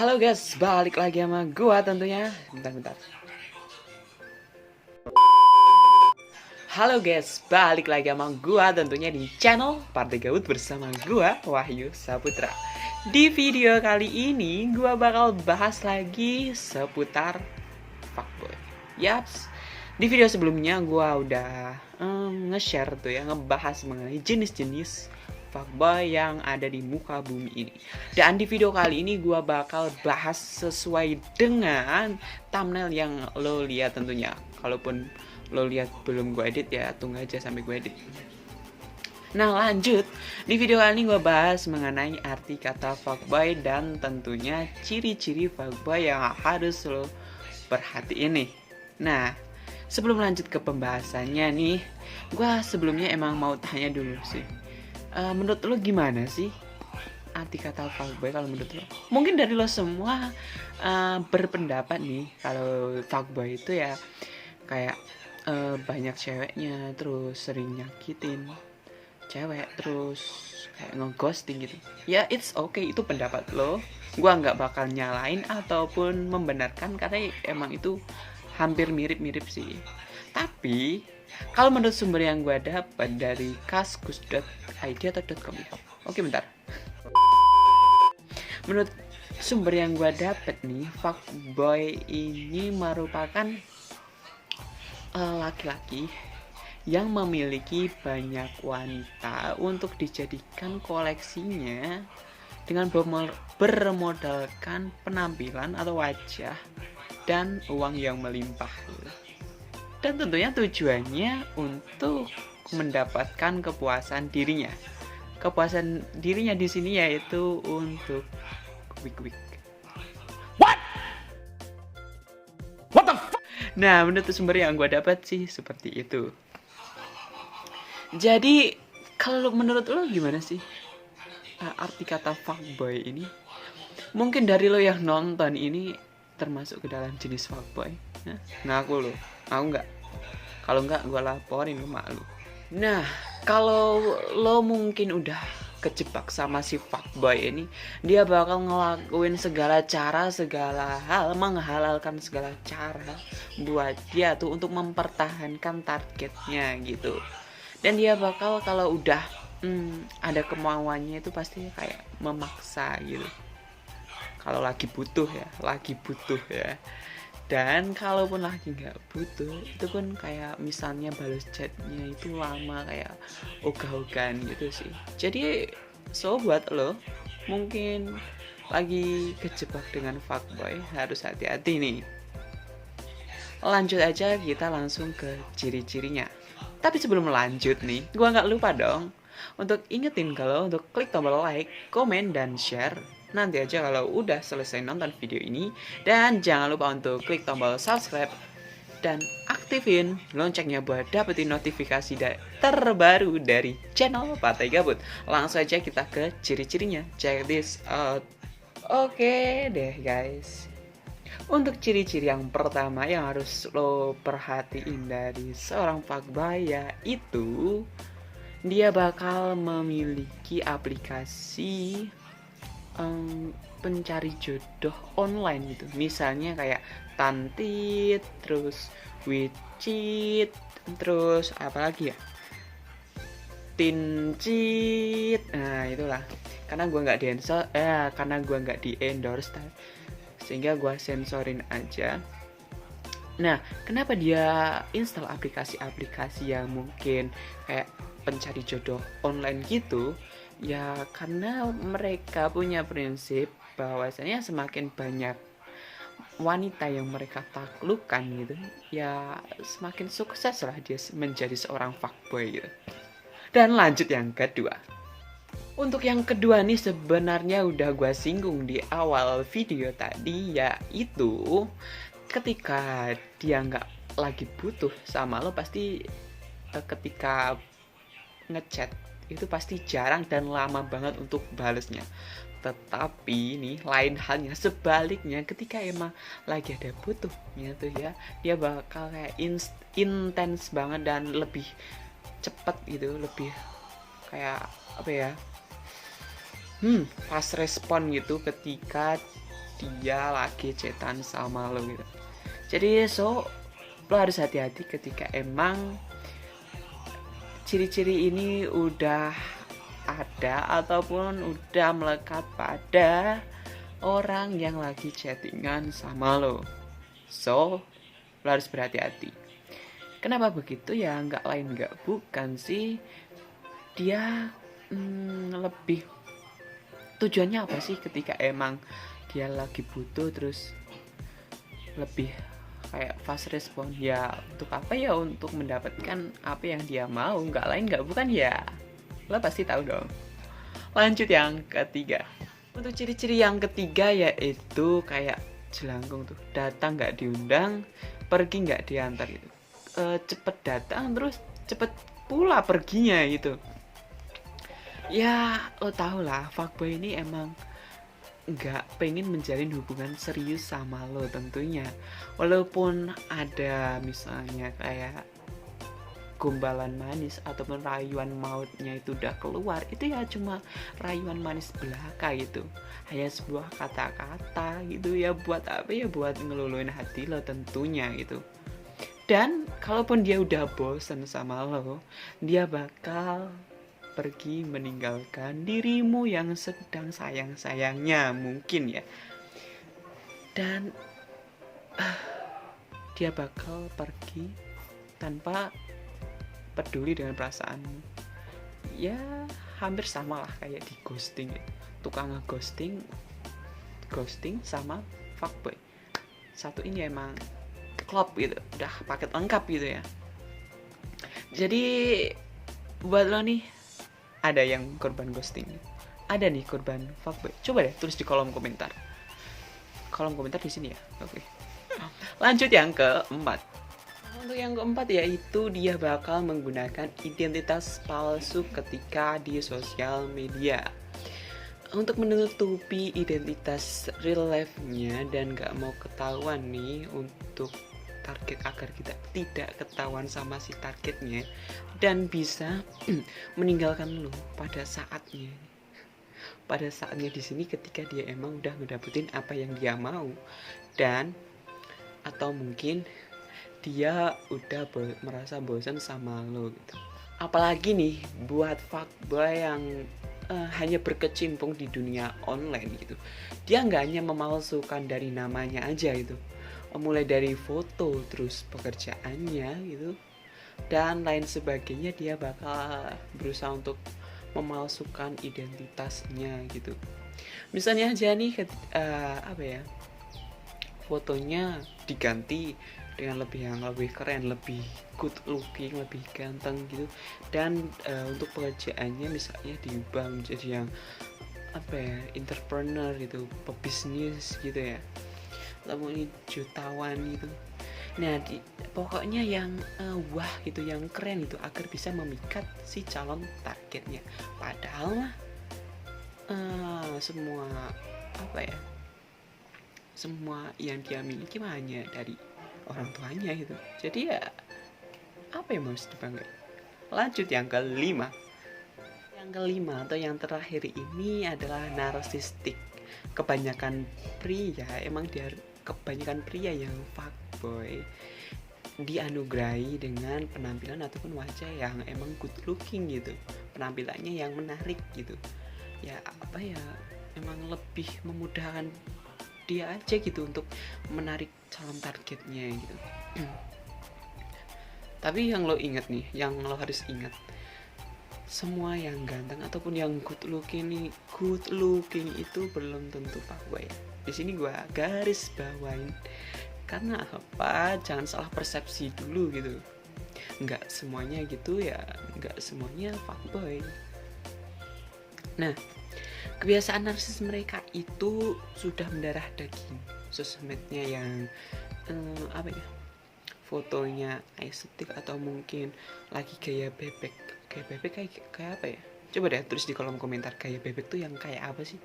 Halo guys, balik lagi sama gua tentunya. Bentar. Halo guys, balik lagi sama gua tentunya di channel Partai Gabut bersama gua Wahyu Saputra. Di video kali ini gua bakal bahas lagi seputar fuckboy. Yaps. Di video sebelumnya gua udah nge-share tuh ya, ngebahas mengenai jenis-jenis fuckboy yang ada di muka bumi ini. Dan di video kali ini gue bakal bahas sesuai dengan thumbnail yang lo lihat tentunya. Kalaupun lo lihat belum gue edit ya tunggu aja sampai gue edit. Nah lanjut, di video kali ini gue bahas mengenai arti kata fuckboy dan tentunya ciri-ciri fuckboy yang harus lo perhatiin nih. Nah sebelum lanjut ke pembahasannya nih, gue sebelumnya emang mau tanya dulu sih. Menurut lo gimana sih arti kata fuckboy kalau menurut lo? Mungkin dari lo semua berpendapat nih kalau fuckboy itu ya kayak banyak ceweknya, terus sering nyakitin cewek, terus kayak ngeghosting gitu. Ya it's okay, itu pendapat lo. Gua nggak bakal nyalain ataupun membenarkan karena emang itu hampir mirip-mirip sih. Tapi kalau menurut sumber yang gue dapat dari kaskus.id atau .com ya. Oke bentar. Menurut sumber yang gue dapat nih, fuckboy ini merupakan laki-laki yang memiliki banyak wanita untuk dijadikan koleksinya dengan bermodalkan penampilan atau wajah dan uang yang melimpah. Dan tentunya tujuannya untuk mendapatkan kepuasan dirinya. Kepuasan dirinya di sini yaitu untuk wik. What the fuck? Nah, menurut sumber yang gue dapat sih seperti itu. Jadi, kalau menurut lo gimana sih arti kata fuckboy ini? Mungkin dari lo yang nonton ini termasuk ke dalam jenis fuckboy. Ngaku lo, aku nggak. Kalau nggak gue laporin ke mak lu. Nah, kalau lo mungkin udah kejebak sama si fuckboy ini, dia bakal ngelakuin segala cara, segala hal, menghalalkan segala cara buat dia tuh untuk mempertahankan targetnya gitu. Dan dia bakal kalau udah ada kemauannya itu pasti kayak memaksa gitu. Kalau lagi butuh ya. Dan kalaupun lagi nggak butuh, itu pun kayak misalnya balas chatnya itu lama kayak ogah-ogahan gitu sih. Jadi buat lo mungkin lagi kejebak dengan fuckboy harus hati-hati nih. Lanjut aja kita langsung ke ciri-cirinya. Tapi sebelum lanjut nih, gua nggak lupa dong untuk ingetin kalau untuk klik tombol like, komen, dan share nanti aja kalau udah selesai nonton video ini. Dan jangan lupa untuk klik tombol subscribe dan aktifin loncengnya buat dapetin notifikasi terbaru dari channel Partai Gabut. Langsung aja kita ke ciri-cirinya. Check this out. Oke deh guys, untuk ciri-ciri yang pertama yang harus lo perhatiin dari seorang fuckboy yaitu dia bakal memiliki aplikasi pencari jodoh online gitu. Misalnya kayak Tantit, terus Wicit, terus apa lagi ya? Tincit. Nah, itulah. Karena gua nggak di endorse sehingga gua sensorin aja. Nah, kenapa dia install aplikasi-aplikasi yang mungkin kayak pencari jodoh online gitu? Ya karena mereka punya prinsip bahwasanya semakin banyak wanita yang mereka taklukkan gitu, ya semakin sukses lah dia menjadi seorang fuckboy gitu. Dan lanjut yang kedua. Untuk yang kedua nih sebenarnya udah gue singgung di awal video tadi, yaitu ketika dia nggak lagi butuh sama lo pasti ketika ngechat itu pasti jarang dan lama banget untuk balesnya. Tetapi nih lain halnya sebaliknya, ketika emang lagi ada butuhnya tuh ya, dia bakal kayak intens banget dan lebih cepet gitu, lebih kayak apa ya, fast respon gitu ketika dia lagi chatan sama lo gitu. Jadi lo harus hati-hati ketika emang ciri-ciri ini udah ada ataupun udah melekat pada orang yang lagi chattingan sama lo. Lo harus berhati-hati. Kenapa begitu ya? Nggak lain nggak bukan sih, dia lebih tujuannya apa sih ketika emang dia lagi butuh terus lebih kayak fast respon ya, untuk apa ya? Untuk mendapatkan apa yang dia mau, nggak lain nggak bukan ya, lo pasti tahu dong. Lanjut yang ketiga. Untuk ciri-ciri yang ketiga yaitu kayak jelangkung tuh, datang nggak diundang, pergi nggak diantar gitu. Cepet datang terus cepet pula perginya gitu. Ya lo tau lah, fuckboy ini emang nggak pengen menjalin hubungan serius sama lo tentunya. Walaupun ada misalnya kayak gombalan manis ataupun rayuan mautnya itu udah keluar, itu ya cuma rayuan manis belaka gitu, hanya sebuah kata-kata gitu ya. Buat apa ya? Buat ngeluluin hati lo tentunya gitu. Dan kalaupun dia udah bosan sama lo, dia bakal pergi meninggalkan dirimu yang sedang sayang-sayangnya mungkin ya. Dan dia bakal pergi tanpa peduli dengan perasaanmu. Ya hampir sama lah kayak di ghosting ya. Tukang ghosting sama fuckboy, satu ini emang klop gitu, udah paket lengkap gitu ya. Jadi buat lo nih, ada yang korban ghosting, ada nih korban fuckboy, coba deh tulis di kolom komentar di sini ya. Oke. Lanjut yang keempat. Untuk yang keempat yaitu dia bakal menggunakan identitas palsu ketika di sosial media untuk menutupi identitas real life-nya dan gak mau ketahuan nih untuk target, agar kita tidak ketahuan sama si targetnya dan bisa meninggalkan lo pada saatnya di sini ketika dia emang udah ngedapetin apa yang dia mau, dan atau mungkin dia udah merasa bosan sama lo gitu. Apalagi nih buat fuckboy yang hanya berkecimpung di dunia online gitu, dia nggak hanya memalsukan dari namanya aja gitu, mulai dari foto terus pekerjaannya gitu dan lain sebagainya. Dia bakal berusaha untuk memalsukan identitasnya gitu. Misalnya aja nih fotonya diganti dengan lebih keren, lebih good looking, lebih ganteng gitu, dan untuk pekerjaannya misalnya diubah menjadi yang entrepreneur gitu, pebisnis gitu ya, atau jutawan gitu. Nah pokoknya yang wah gitu, yang keren gitu, agar bisa memikat si calon targetnya. Padahal semua yang dia miliki hanya dari orang tuanya gitu. Jadi ya apa yang harus dibanggakan. Lanjut yang kelima. Yang kelima atau yang terakhir ini adalah narsistik. Kebanyakan pria yang fuckboy dianugerahi dengan penampilan ataupun wajah yang emang good looking gitu, penampilannya yang menarik gitu ya, emang lebih memudahkan dia aja gitu untuk menarik calon targetnya gitu. Tapi yang lo harus ingat, semua yang ganteng ataupun yang good looking itu belum tentu fuckboy ya. Di sini gue garis bawain, karena apa? Jangan salah persepsi dulu gitu. Nggak semuanya gitu ya, nggak semuanya fuckboy. Nah, kebiasaan narsis mereka itu sudah mendarah daging. Sosmednya yang fotonya estetik atau mungkin lagi gaya bebek kayak apa ya? Coba deh tulis di kolom komentar, gaya bebek tuh yang kayak apa sih?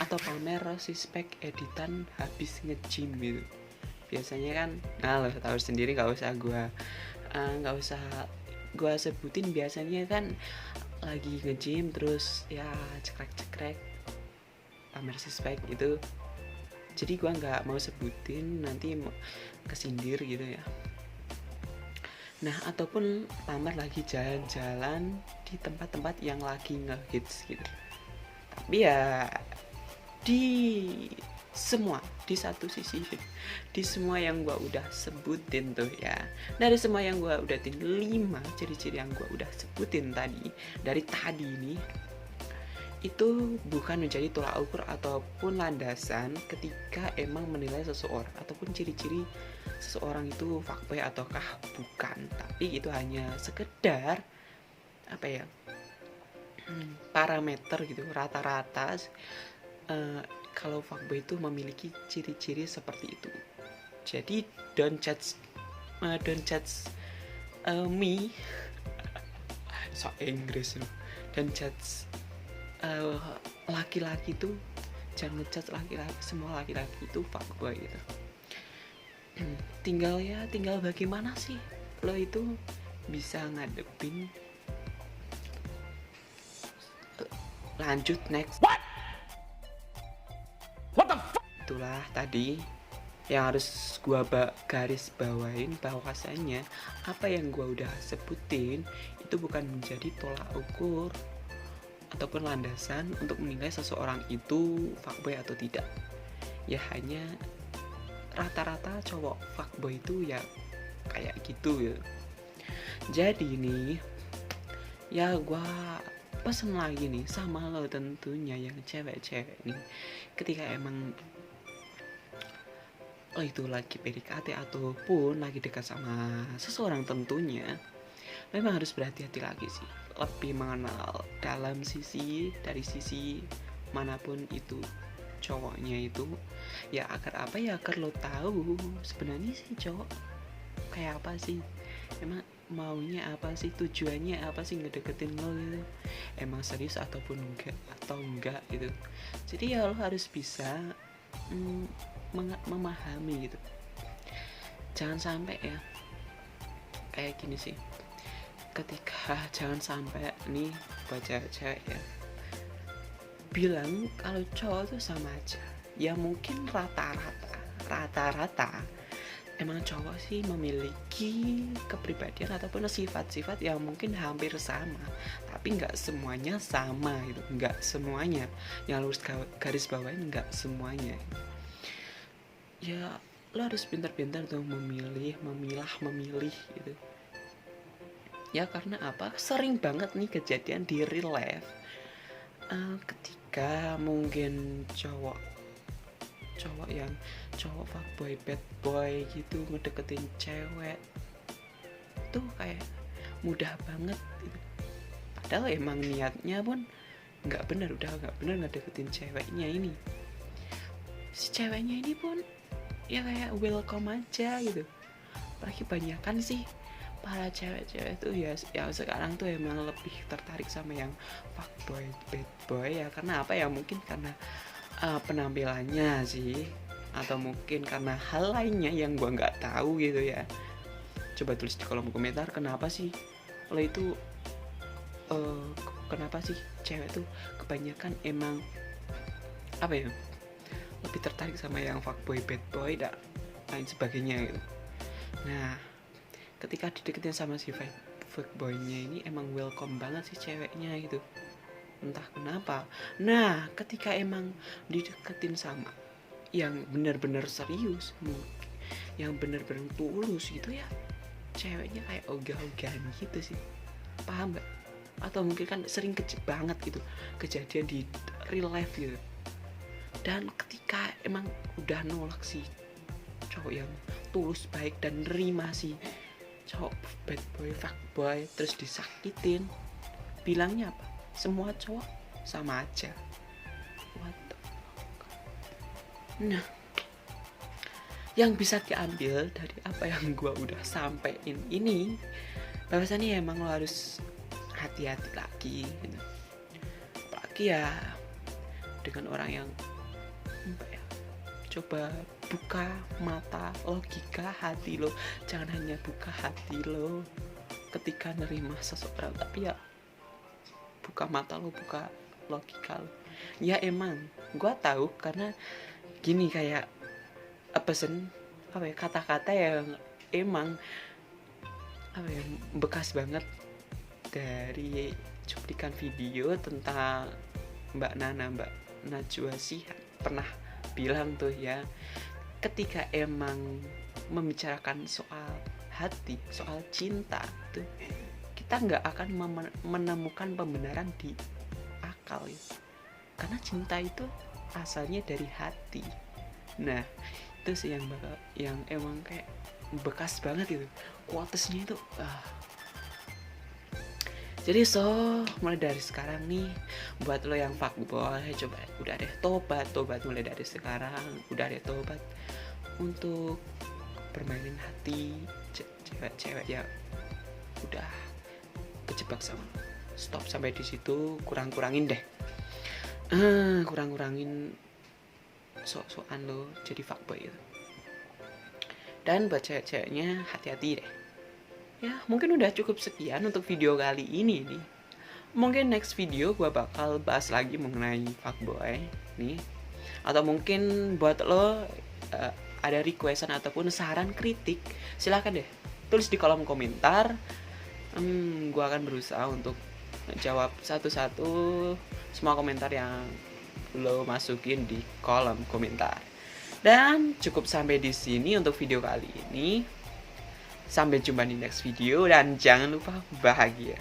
Atau pamer sispek editan habis nge-gym gitu. Biasanya kan, lo tahu sendiri, nggak usah gua sebutin. Biasanya kan lagi nge-gym terus ya cekrek pamer sispek itu. Jadi gua nggak mau sebutin, nanti kesindir gitu ya. Nah, ataupun pamer lagi jalan-jalan di tempat-tempat yang lagi ngehits gitu. Tapi ya di di satu sisi, di semua yang gua udah sebutin tuh ya, dari semua yang gua udah 5 ciri-ciri yang gua udah sebutin tadi dari tadi ini, itu bukan menjadi tolak ukur ataupun landasan ketika emang menilai seseorang ataupun ciri-ciri seseorang itu fuckboy ataukah bukan. Tapi itu hanya sekedar apa ya, parameter gitu, rata-rata kalau fuckboy itu memiliki ciri-ciri seperti itu. Jadi don't judge me so Inggris loh. Don't judge laki-laki tuh, jangan ngejudge laki-laki, semua laki-laki itu fuckboy gitu. tinggal bagaimana sih lo itu bisa ngadepin. Lanjut next. What the fuck? Itulah tadi yang harus gua garis bawain, bahwasanya apa yang gua udah sebutin itu bukan menjadi tolak ukur ataupun landasan untuk menilai seseorang itu fuckboy atau tidak. Ya hanya rata-rata cowok fuckboy itu ya kayak gitu ya. Jadi nih ya gua pesen lagi nih sama lo tentunya yang cewek-cewek nih, ketika emang lo itu lagi PDKT ataupun lagi dekat sama seseorang, tentunya memang harus berhati-hati lagi sih, lebih mengenal dari sisi manapun itu cowoknya itu ya, agar apa ya, agar lo tahu sebenarnya sih cowok kayak apa sih, emang maunya apa sih, tujuannya apa sih ngedeketin lo gitu, emang serius ataupun enggak gitu. Jadi ya lo harus bisa memahami gitu. Jangan sampai ya kayak gini sih, ketika jangan sampai nih buat cewek ya bilang kalau cowok tuh sama aja. Ya mungkin rata-rata emang cowok sih memiliki kepribadian ataupun sifat-sifat yang mungkin hampir sama, tapi nggak semuanya sama gitu, nggak semuanya, yang harus garis bawain nggak semuanya. Ya lo harus pintar-pintar tuh memilah gitu ya, karena apa, sering banget nih kejadian di real life ketika mungkin cowok fuckboy, bad boy gitu ngedeketin cewek tuh kayak mudah banget gitu. Padahal emang niatnya pun nggak benar ngedeketin ceweknya ini. Si ceweknya ini pun ya kayak welcome aja gitu. Apalagi banyakan sih para cewek-cewek tuh ya yang sekarang tuh emang lebih tertarik sama yang fuckboy, bad boy ya, karena apa ya, mungkin karena penampilannya sih, atau mungkin karena hal lainnya yang gua nggak tahu gitu ya. Coba tulis di kolom komentar kenapa sih lo itu kenapa sih cewek tuh kebanyakan emang apa ya, lebih tertarik sama yang fuckboy, bad boy dan lain sebagainya gitu. Nah, ketika dideketin sama si fuckboynya ini emang welcome banget sih ceweknya gitu, entah kenapa. Nah, ketika emang dideketin sama yang benar-benar serius, yang benar-benar tulus gitu ya, ceweknya kayak ogah-ogahan gitu sih, paham gak? Atau mungkin kan sering banget gitu kejadian di real life gitu. Dan ketika emang udah nolak si cowok yang tulus, baik dan nerima si cowok bad boy, fuckboy, terus disakitin, bilangnya apa? Semua cowok sama aja. What the fuck? Nah, yang bisa diambil dari apa yang gua udah sampein ini, bahwasannya emang lo harus hati-hati lagi gitu. Apalagi ya dengan orang yang coba buka mata logika hati lo, jangan hanya buka hati lo ketika nerima seseorang, tapi ya buka mata lo, buka logika lo. Ya emang gue tahu karena gini, kayak pesen apa ya, kata-kata yang emang apa ya, bekas banget dari cuplikan video tentang Mbak Najwa Shihab pernah bilang tuh ya, ketika emang membicarakan soal hati, soal cinta tuh, kita nggak akan menemukan pembenaran di akal ya. Karena cinta itu asalnya dari hati. Nah itu sih yang emang kayak bekas banget itu quotesnya itu. Jadi mulai dari sekarang nih, buat lo yang fuckboy, coba udah deh tobat mulai dari sekarang, udah deh tobat untuk permainin hati cewek-cewek ya, udah kejebak sama lo. Stop sampai di situ, kurangin deh, kurangin sok-sokan lo jadi fuckboy gitu. Dan buat cewek-ceweknya hati-hati deh. Ya mungkin udah cukup sekian untuk video kali ini nih. Mungkin next video gue bakal bahas lagi mengenai fuckboy nih. Atau mungkin buat lo ada requestan ataupun saran kritik, silahkan deh tulis di kolom komentar. Gue akan berusaha untuk jawab satu-satu semua komentar yang lo masukin di kolom komentar. Dan cukup sampai di sini untuk video kali ini. Sampai jumpa di next video dan jangan lupa bahagia.